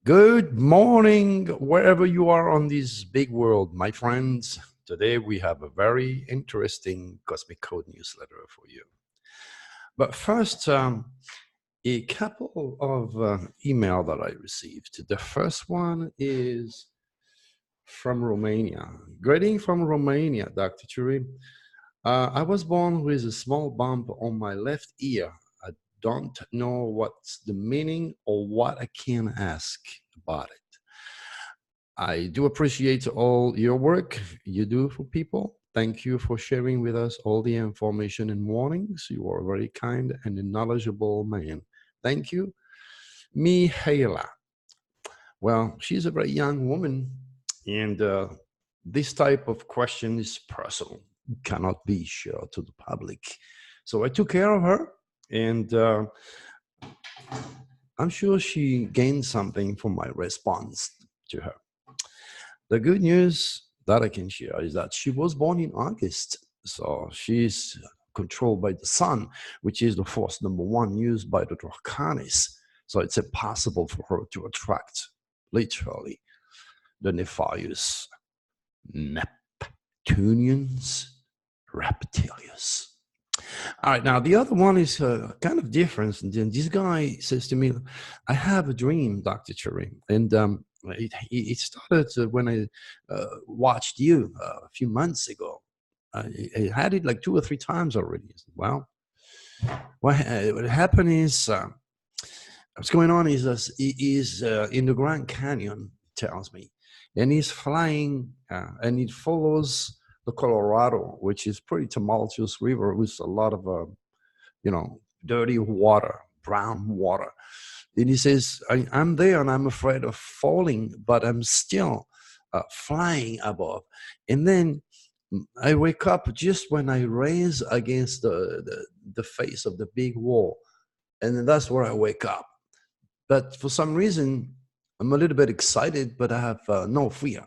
Good morning, wherever you are on this big world, my friends. Today we have a very interesting Cosmic Code newsletter for you. But first, a couple of email that I received. The first one is from Romania. Greeting from Romania, Dr. Turi. I was born with a small bump on my left ear. I don't know what's the meaning or what I can ask about it. I do appreciate all your work you do for people. Thank you for sharing with us all the information and warnings. You are a very kind and a knowledgeable man. Thank you. Mihaela. Well, she's a very young woman, and this type of question is personal, cannot be shared to the public. So I took care of her, and I'm sure she gained something from my response to her. The good news that I can share is that she was born in August. So she's controlled by the sun, which is the force number one used by the Draconis. So it's impossible for her to attract, literally, the nefarious Neptunians reptilians. All right, now the other one is kind of different. And then this guy says to me, I have a dream, Dr. Turi. And it started when I watched you a few months ago. I had it like 2 or 3 times already. I said, well, what happened is, what's going on is he is in the Grand Canyon, tells me, and he's flying and it follows the Colorado, which is pretty tumultuous river with a lot of, dirty water, brown water. And he says, I'm there and I'm afraid of falling, but I'm still flying above. And then I wake up just when I raise against the face of the big wall. And then that's where I wake up. But for some reason, I'm a little bit excited, but I have no fear.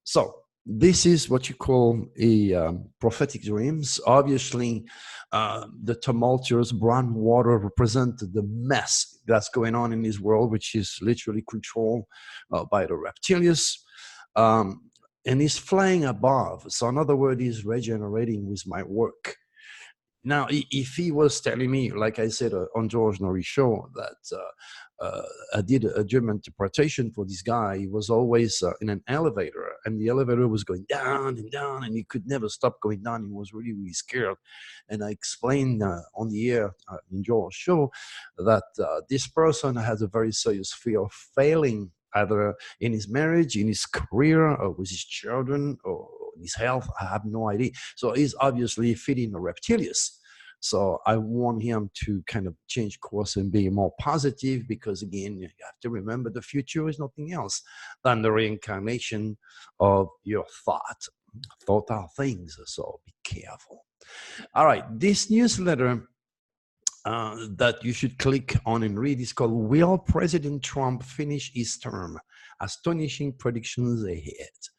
So this is what you call a prophetic dreams. Obviously, the tumultuous brown water represent the mess that's going on in this world, which is literally controlled by the reptilians. And he's flying above. So in other words, he's regenerating with my work. Now, if he was telling me, like I said on George Norrie's show, that I did a German interpretation for this guy, he was always in an elevator, and the elevator was going down and down, and he could never stop going down. He was really, really scared. And I explained on the air in George's show that this person has a very serious fear of failing, either in his marriage, in his career, or with his children, or his health. I have no idea. So he's obviously fitting the reptilians. So I want him to kind of change course and be more positive, because again, you have to remember the future is nothing else than the reincarnation of your thought. Thought are things, so be careful. All right, this newsletter that you should click on and read is called Will President Trump Finish His Term? Astonishing Predictions Ahead.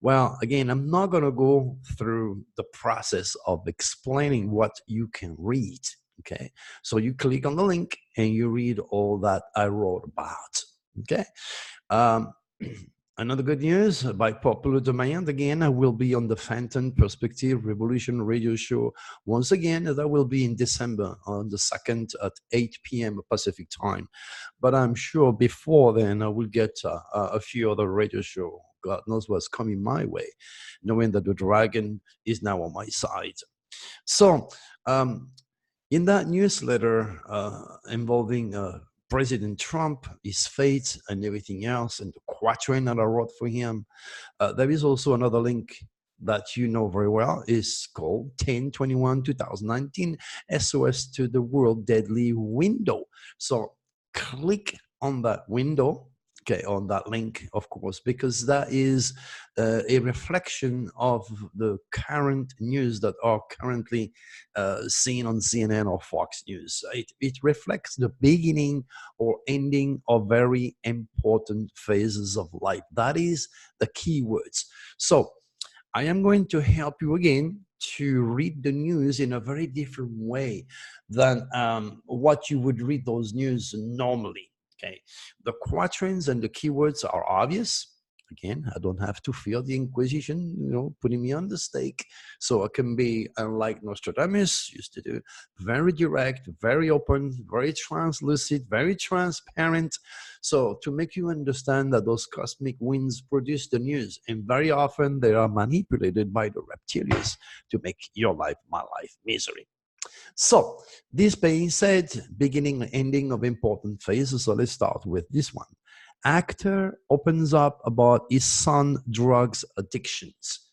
Well, again, I'm not going to go through the process of explaining what you can read, okay? So you click on the link and you read all that I wrote about, okay? Another good news, by popular demand, again, I will be on the Phantom Perspective Revolution radio show once again. That will be in December on the 2nd at 8 p.m. Pacific time. But I'm sure before then I will get a few other radio shows. God knows what's coming my way, knowing that the dragon is now on my side. So in that newsletter involving President Trump, his fate, and everything else, and the quatrain that I wrote for him, there is also another link that you know very well. Is called 10/21/2019 SOS to the World Deadly Window. So click on that window, okay, on that link, of course, because that is a reflection of the current news that are currently seen on CNN or Fox News. It reflects the beginning or ending of very important phases of life. That is the key words. So I am going to help you again to read the news in a very different way than what you would read those news normally. Okay, the quatrains and the keywords are obvious. Again, I don't have to fear the Inquisition, putting me on the stake. So I can be, unlike Nostradamus used to do, very direct, very open, very translucid, very transparent. So to make you understand that those cosmic winds produce the news, and very often they are manipulated by the reptilians to make your life, my life, misery. So, this being said, beginning and ending of important phases. So let's start with this one. Actor opens up about his son drugs addictions.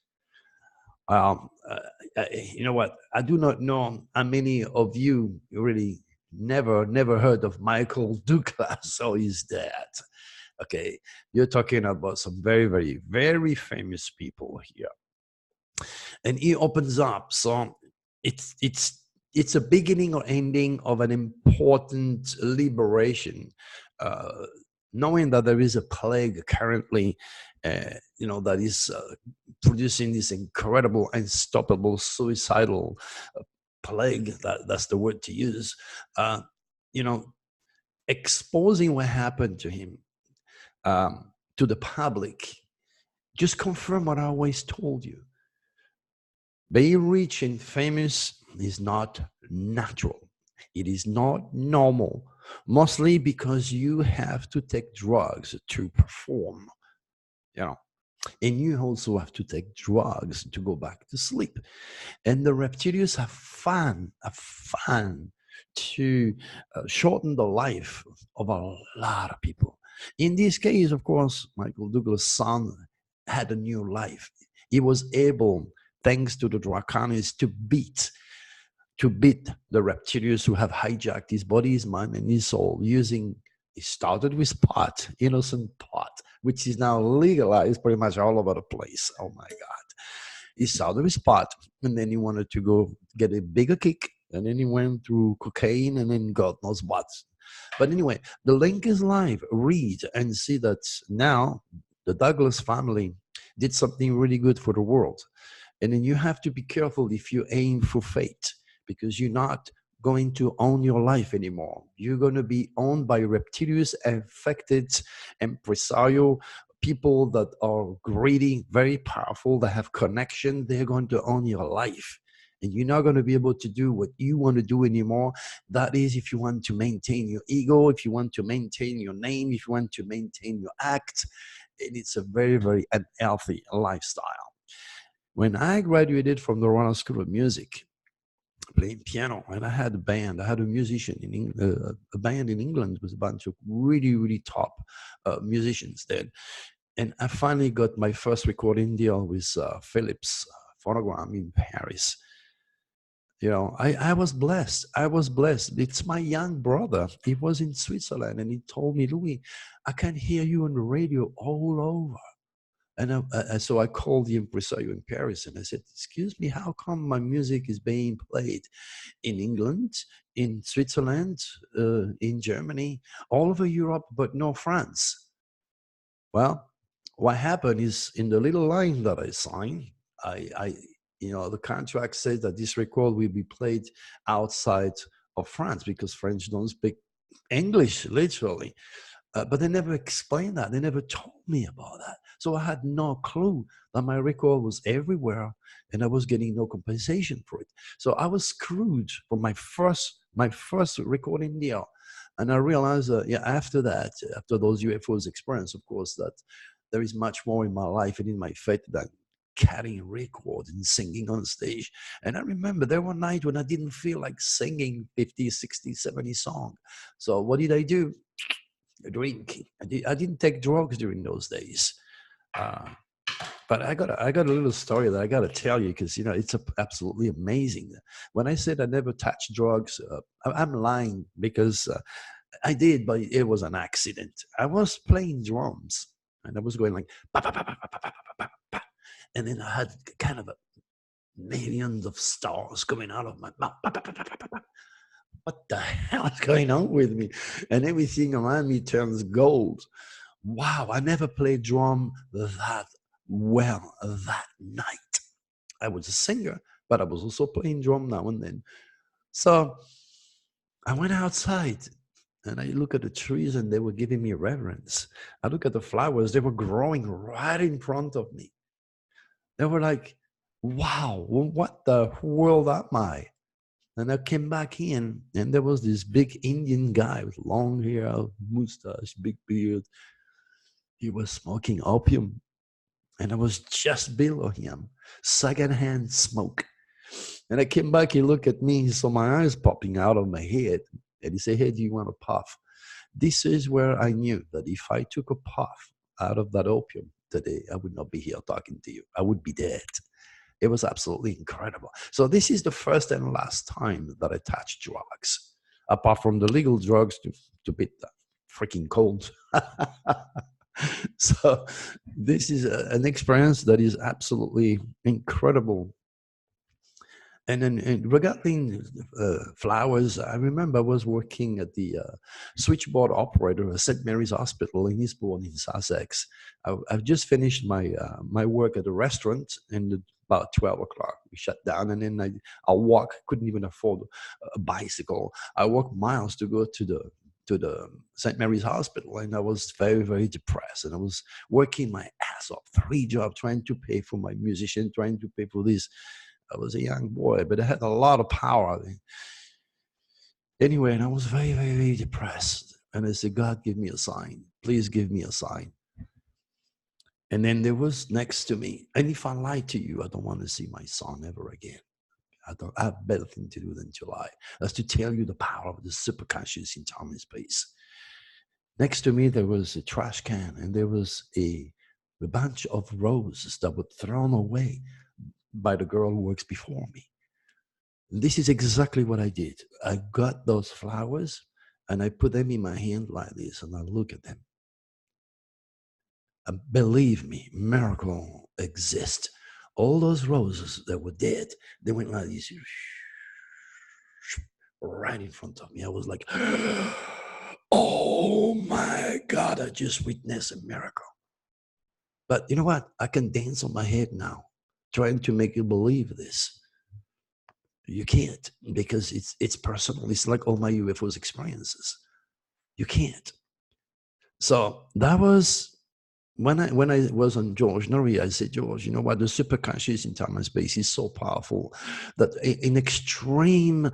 Um, uh, you know what? I do not know how many of you really never heard of Michael Douglas or his dad. Okay, you're talking about some very, very, very famous people here, and he opens up. So it's a beginning or ending of an important liberation, uh, knowing that there is a plague currently, that is producing this incredible, unstoppable, suicidal plague. That's the word to use. Uh, you know, exposing what happened to him to the public just confirm what I always told you. Being rich and famous is not natural. It is not normal, mostly because you have to take drugs to perform, you know, and you also have to take drugs to go back to sleep. And the reptilians have fun to shorten the life of a lot of people. In this case, of course, Michael Douglas' son had a new life. He was able, thanks to the Dracanis, to beat the reptilians who have hijacked his body, his mind, and his soul using. It started with pot, innocent pot, which is now legalized pretty much all over the place. Oh my God. He started with pot, and then he wanted to go get a bigger kick, and then he went through cocaine, and then God knows what. But anyway, the link is live. Read and see that now the Douglas family did something really good for the world. And then you have to be careful if you aim for fate, because you're not going to own your life anymore. You're going to be owned by reptilians, affected, impresario, people that are greedy, very powerful, that have connection. They're going to own your life. And you're not going to be able to do what you want to do anymore. That is, if you want to maintain your ego, if you want to maintain your name, if you want to maintain your act. And it's a very, very unhealthy lifestyle. When I graduated from the Royal School of Music, playing piano, and I had a band. I had a musician in England, a band in England with a bunch of really, really top musicians then. And I finally got my first recording deal with Philips Phonogram in Paris. I was blessed. I was blessed. It's my young brother. He was in Switzerland, and he told me, Louis, I can hear you on the radio all over. And so I called the impresario in Paris and I said, excuse me, how come my music is being played in England, in Switzerland, in Germany, all over Europe, but no France? Well, what happened is in the little line that I signed, the contract says that this record will be played outside of France because French don't speak English, literally. But they never explained that. They never told me about that. So I had no clue that my record was everywhere and I was getting no compensation for it. So I was screwed for my first recording deal. And I realized, after that, after those UFOs experience, of course, that there is much more in my life and in my faith than carrying records and singing on stage. And I remember there were nights when I didn't feel like singing 50, 60, 70 songs. So what did I do? Drink. I didn't take drugs during those days. But I got a little story that I got to tell you because it's absolutely amazing. When I said I never touched drugs, I'm lying because I did, but it was an accident. I was playing drums and I was going like, ba, ba, ba, ba, ba, ba, ba, ba, ba, and then I had kind of millions of stars coming out of my mouth. Ba, ba, ba, ba, ba, ba. What the hell is going on with me? And everything around me turns gold. Wow, I never played drum that well that night. I was a singer, but I was also playing drum now and then. So I went outside And I look at the trees and they were giving me reverence. I look at the flowers, they were growing right in front of me. They were like, wow, what the world am I? And I came back in, and there was this big Indian guy with long hair, mustache, big beard. He was smoking opium, and I was just below him, secondhand smoke. And I came back, he looked at me, he saw my eyes popping out of my head, and he said, hey, do you want a puff? This is where I knew that if I took a puff out of that opium today, I would not be here talking to you. I would be dead. It was absolutely incredible. So this is the first and last time that I touched drugs, apart from the legal drugs to beat the freaking cold. So this is an experience that is absolutely incredible. And then regarding flowers, I remember I was working at the switchboard operator at St. Mary's Hospital in Eastbourne in Sussex. I've just finished my work at a restaurant, and about 12 o'clock we shut down, and then I walk, couldn't even afford a bicycle. I walked miles to go to the St. Mary's Hospital, and I was very, very depressed, and I was working my ass off, 3 jobs, trying to pay for my musician, trying to pay for this. I was a young boy, but I had a lot of power. Anyway, and I was very, very, very depressed. And I said, God, give me a sign. Please give me a sign. And then there was next to me, and if I lie to you, I don't want to see my son ever again. I have better thing to do than to lie. That's to tell you the power of the superconscious in time and space. Next to me, there was a trash can, and there was a bunch of roses that were thrown away by the girl who works before me. This is exactly what I did. I got those flowers and I put them in my hand like this, and I look at them. And believe me, miracle exists. All those roses that were dead, they went like this, right in front of me. I was like, oh my God, I just witnessed a miracle. But you know what? I can dance on my head now, trying to make you believe this. You can't, because it's personal. It's like all my UFOs experiences. You can't. So that was when I was on George Norrie. I said, George, you know what? The superconscious in time and space is so powerful that in extreme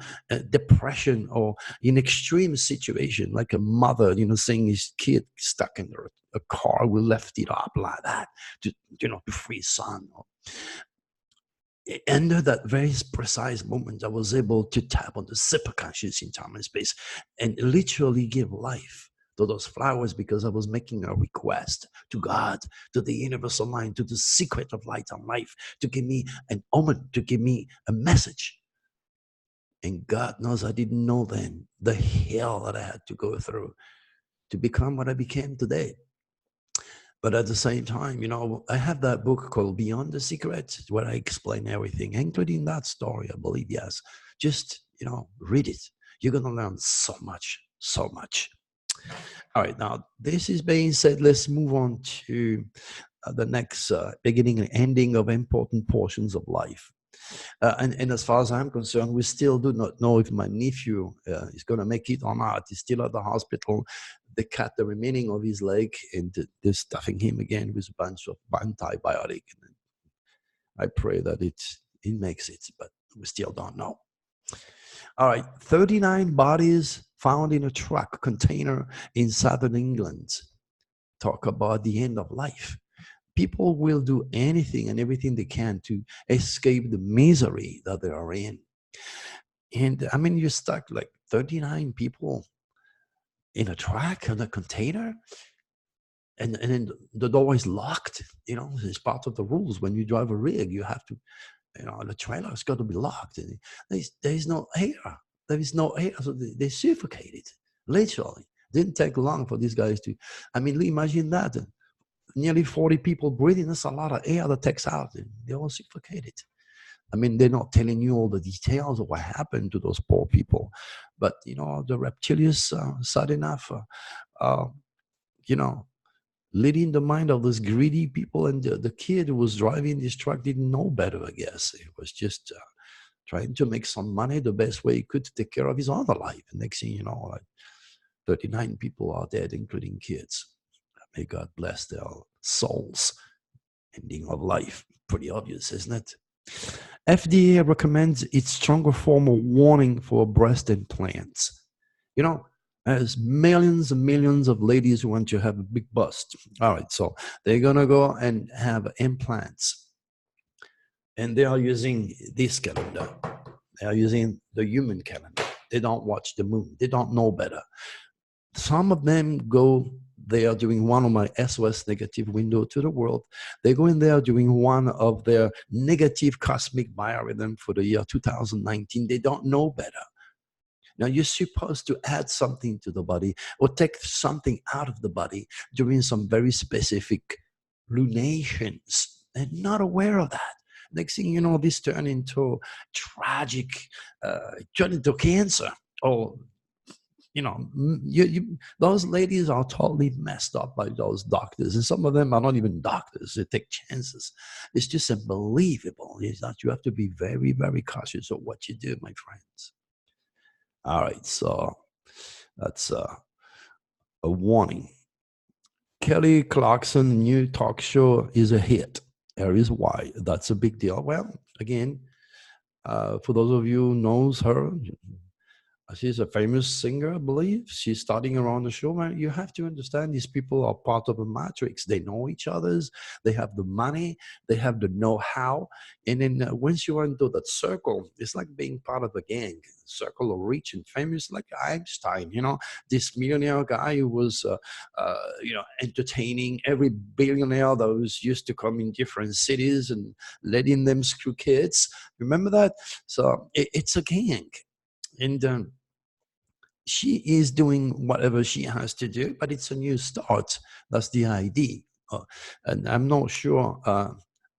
depression or in extreme situation, like a mother, seeing his kid stuck in a car, we left it up like that to free son. And at that very precise moment, I was able to tap on the superconscious in time and space and literally give life to those flowers, because I was making a request to God, to the universal mind, to the secret of light and life, to give me an omen, to give me a message. And God knows I didn't know then the hell that I had to go through to become what I became today. But at the same time, I have that book called Beyond the Secret, where I explain everything, including that story, I believe, yes. Just, read it. You're going to learn so much, so much. All right, now, this is being said, let's move on to the next beginning and ending of important portions of life. And as far as I'm concerned, we still do not know if my nephew is going to make it or not. He's still at the hospital. They cut the remaining of his leg, and they're stuffing him again with a bunch of antibiotic. I pray that it makes it, but we still don't know. All right, 39 bodies found in a truck container in southern England. Talk about the end of life. People will do anything and everything they can to escape the misery that they are in. And I mean, you're stuck like 39 people in a truck, in a container, and then the door is locked. It's part of the rules. When you drive a rig, you have to, the trailer's got to be locked. And there's no air. There is no air, so they suffocated, literally. Didn't take long for these guys to, imagine that. Nearly 40 people breathing, that's a lot of air that takes out. They're all suffocated. They're not telling you all the details of what happened to those poor people. But, the reptilians, sad enough, leading the mind of those greedy people. And the kid who was driving this truck didn't know better, I guess. He was just trying to make some money the best way he could to take care of his other life. And next thing you know, 39 people are dead, including kids. May God bless their souls. Ending of life. Pretty obvious, isn't it? FDA recommends its stronger form of warning for breast implants. You know, there's millions and millions of ladies who want to have a big bust. All right, so they're going to go and have implants. And they are using this calendar. They are using the human calendar. They don't watch the moon. They don't know better. Some of them go, they are doing one of my SOS negative window to the world. They go in there doing one of their negative cosmic biorhythm for the year 2019. They don't know better. Now, you're supposed to add something to the body or take something out of the body during some very specific lunations. They're not aware of that. Next thing you know, this turn into tragic, turn into cancer. Or, you know, those ladies are totally messed up by those doctors. And some of them are not even doctors. They take chances. It's just unbelievable. It's that you have to be very, very cautious of what you do, my friends. All right, so that's a warning. Kelly Clarkson new talk show is a hit. Here is why. That's a big deal. Well, again, for those of you who knows her, she's a famous singer, I believe. She's starting around the show. Man, you have to understand these people are part of a matrix. They know each other's. They have the money. They have the know-how. And then once you are into that circle, it's like being part of a gang. Circle of rich and famous, like Einstein. You know, this millionaire guy who was, entertaining every billionaire that was used to come in different cities and letting them screw kids. Remember that? So it's a gang. And she is doing whatever she has to do, but it's a new start. That's the idea. And I'm not sure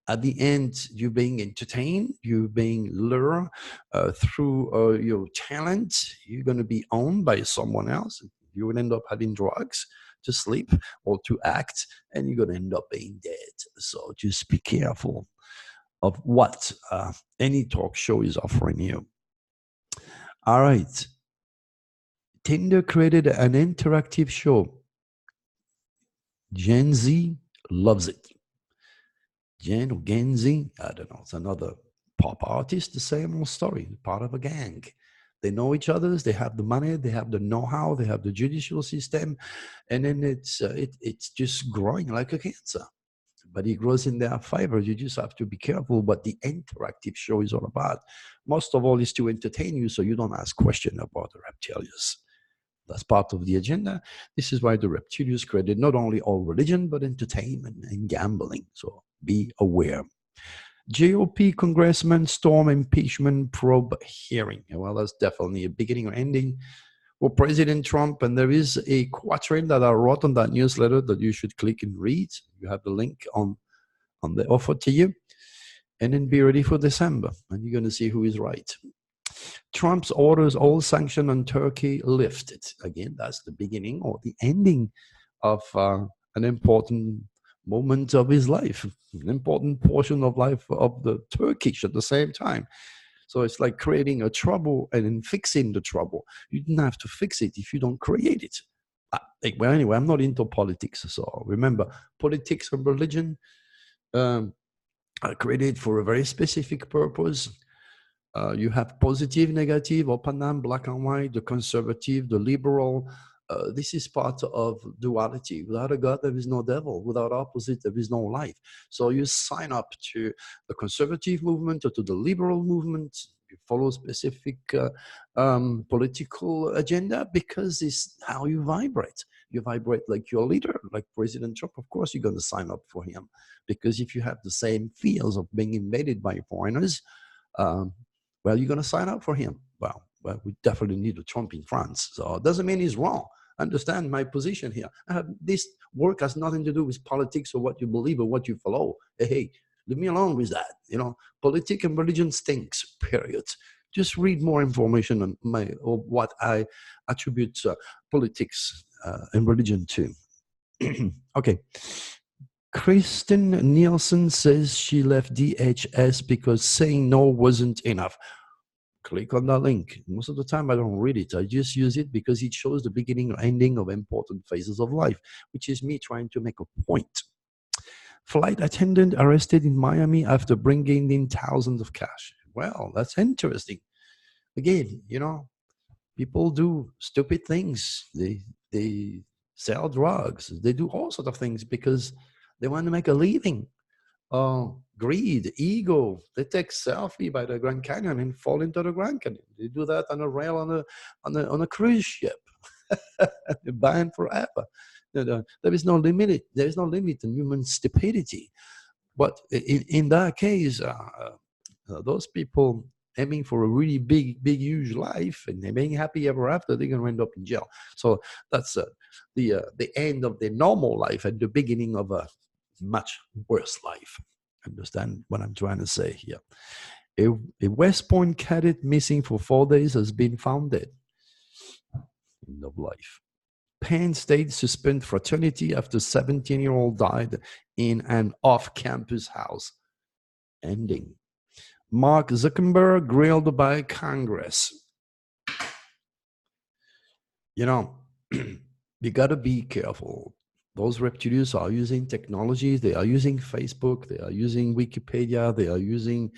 at the end you're being entertained, you're being lured through your talent. You're going to be owned by someone else. You will end up having drugs to sleep or to act, and you're going to end up being dead. So just be careful of what any talk show is offering you. All right. Tinder created an interactive show. Gen Z loves it. Gen Z, I don't know, it's another pop artist, the same old story, part of a gang. They know each other, they have the money, they have the know-how, they have the judicial system, and then it's just growing like a cancer. But it grows in their favor. You just have to be careful what the interactive show is all about. Most of all is to entertain you so you don't ask questions about the reptilians. That's part of the agenda. This is why the reptilians created not only all religion, but entertainment and gambling. So be aware. GOP Congressman storm impeachment probe hearing. Well, that's definitely a beginning or ending for President Trump. And there is a quatrain that I wrote on that newsletter that you should click and read. You have the link on the offer to you. And then be ready for December. And you're going to see who is right. Trump's orders all sanction on Turkey lifted. Again, that's the beginning or the ending of an important moment of his life, an important portion of life of the Turkish at the same time. So it's like creating a trouble and then fixing the trouble. You didn't have to fix it if you don't create it. Well, anyway, I'm not into politics. So remember, politics and religion are created for a very specific purpose. You have positive, negative, up and down, black and white, the conservative, the liberal. This is part of duality. Without a God, there is no devil. Without opposite, there is no life. So you sign up to the conservative movement or to the liberal movement. You follow specific political agenda because it's how you vibrate. You vibrate like your leader, like President Trump. Of course, you're going to sign up for him because if you have the same fears of being invaded by foreigners, well, you're going to sign up for him. Well, we definitely need a Trump in France. So it doesn't mean he's wrong. Understand my position here. This work has nothing to do with politics or what you believe or what you follow. Hey, leave me alone with that. You know, politics and religion stinks, period. Just read more information on what I attribute politics and religion to. Okay. Kristen Nielsen says she left DHS because saying no wasn't enough. click on that link. Most of the time, I don't read it. I just use it because it shows the beginning or ending of important phases of life, which is me trying to make a point. Flight attendant arrested in Miami after bringing in thousands of cash. Well, that's interesting. Again, people do stupid things. They sell drugs. They do all sorts of things because they want to make a living. Greed, ego. They take selfie by the Grand Canyon and fall into the Grand Canyon. They do that on a rail on a cruise ship. They're banned forever. There is no limit. There is no limit in human stupidity. But in that case, those people aiming for a really big, huge life and they're being happy ever after, they're going to end up in jail. So that's the end of the normal life and the beginning of a much worse life. Understand what I'm trying to say here? A West Point cadet missing for 4 days has been found dead. End of life. Penn State suspend fraternity after 17-year-old died in an off-campus house. Ending. Mark Zuckerberg grilled by Congress. You got to be careful. Those reptilians are using technologies. They are using Facebook. They are using Wikipedia. They are using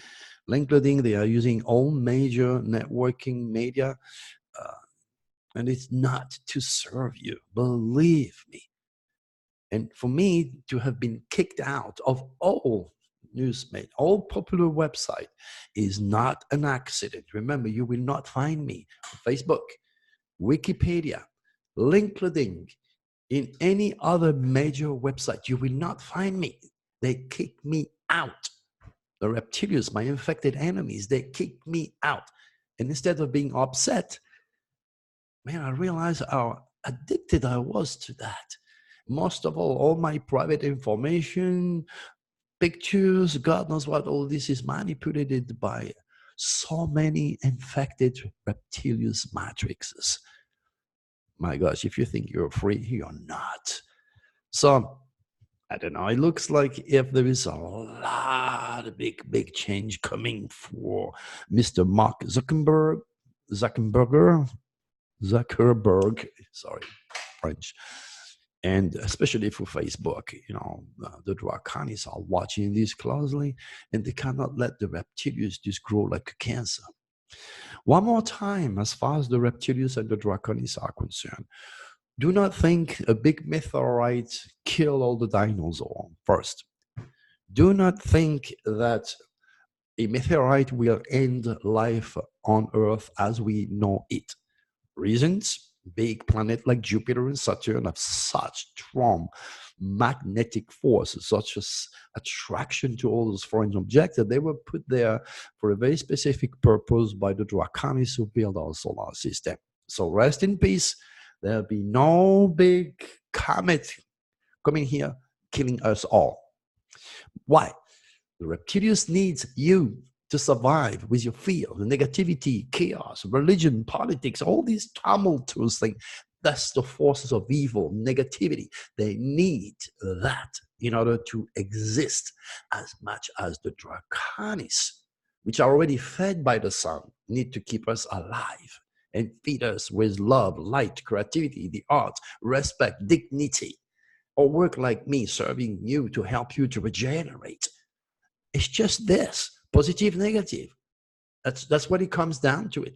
LinkedIn. They are using all major networking media. And it's not to serve you. Believe me. And for me to have been kicked out of all newsmate, all popular website is not an accident. Remember, you will not find me on Facebook, Wikipedia, LinkedIn, in any other major website. You will not find me. They kick me out. The reptilians, my infected enemies, they kick me out. And instead of being upset, man, I realized how addicted I was to that. Most of all my private information, pictures, God knows what, all this is manipulated by so many infected reptilian matrices. My gosh, if you think you're free, you're not. So, I don't know. It looks like if there is a lot of big change coming for Mr. Mark Zuckerberg, sorry, French. And especially for Facebook, the Draconis are watching this closely, and they cannot let the reptilians just grow like a cancer. One more time, as far as the reptilians and the Draconis are concerned, do not think a big meteorite killed all the dinosaurs first. Do not think that a meteorite will end life on Earth as we know it. Reasons? Big planet like Jupiter and Saturn have such strong magnetic forces, such as attraction to all those foreign objects, that they were put there for a very specific purpose by the Draconis who built our solar system. So rest in peace. There'll be no big comet coming here killing us all. Why? The reptilians needs you to survive with your fear, the negativity, chaos, religion, politics, all these tumultuous things. That's the forces of evil, negativity. They need that in order to exist, as much as the Draconis, which are already fed by the sun, need to keep us alive and feed us with love, light, creativity, the arts, respect, dignity, or work like me, serving you to help you to regenerate. It's just this. Positive, negative. That's what it comes down to it.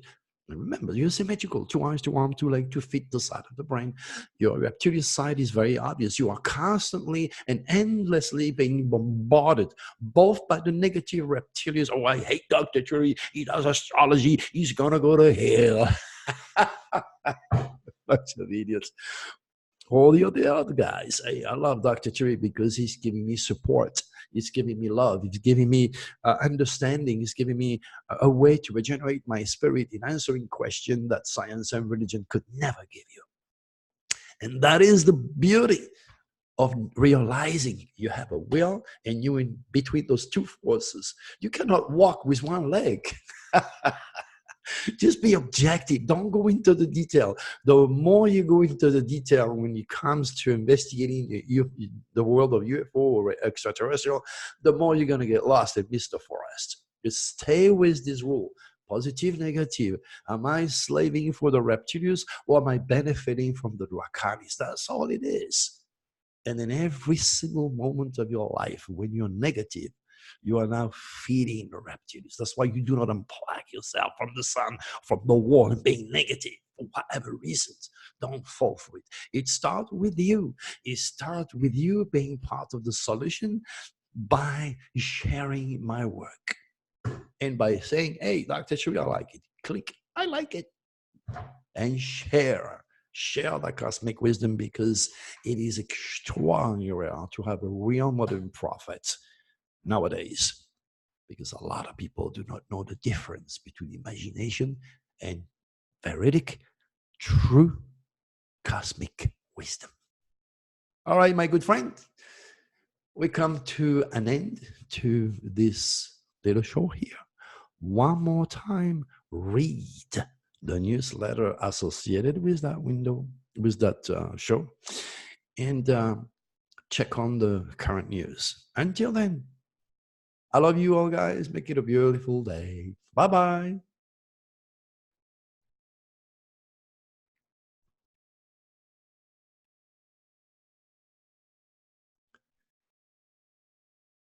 And remember, you're symmetrical. 2 eyes, 2 arms, 2 legs, 2 feet, the side of the brain. Your reptilian side is very obvious. You are constantly and endlessly being bombarded, both by the negative reptilians. Oh, I hate Dr. Turi. He does astrology. He's going to go to hell. Bunch of idiots. All the other guys. I love Dr. Turi because he's giving me support. He's giving me love. He's giving me understanding. He's giving me a way to regenerate my spirit in answering questions that science and religion could never give you. And that is the beauty of realizing you have a will, and you in between those two forces. You cannot walk with one leg. Just be objective. Don't go into the detail. The more you go into the detail when it comes to investigating the world of UFO or extraterrestrial, the more you're going to get lost and miss the forest. Just stay with this rule. Positive, negative. Am I slaving for the reptilians or am I benefiting from the draconis? That's all it is. And in every single moment of your life, when you're negative, you are now feeding the reptiles. That's why you do not unplug yourself from the sun, from the wall, and being negative for whatever reasons. Don't fall for it. It starts with you. It starts with you being part of the solution by sharing my work and by saying, hey, Dr. Turi, I like it. Click, I like it. And share that cosmic wisdom, because it is extraordinary to have a real modern prophet nowadays, because a lot of people do not know the difference between imagination and veridic, true cosmic wisdom. All right, my good friend, we come to an end to this little show here. One more time, read the newsletter associated with that window, with that show, and check on the current news. Until then, I love you all, guys. Make it a beautiful day. Bye-bye.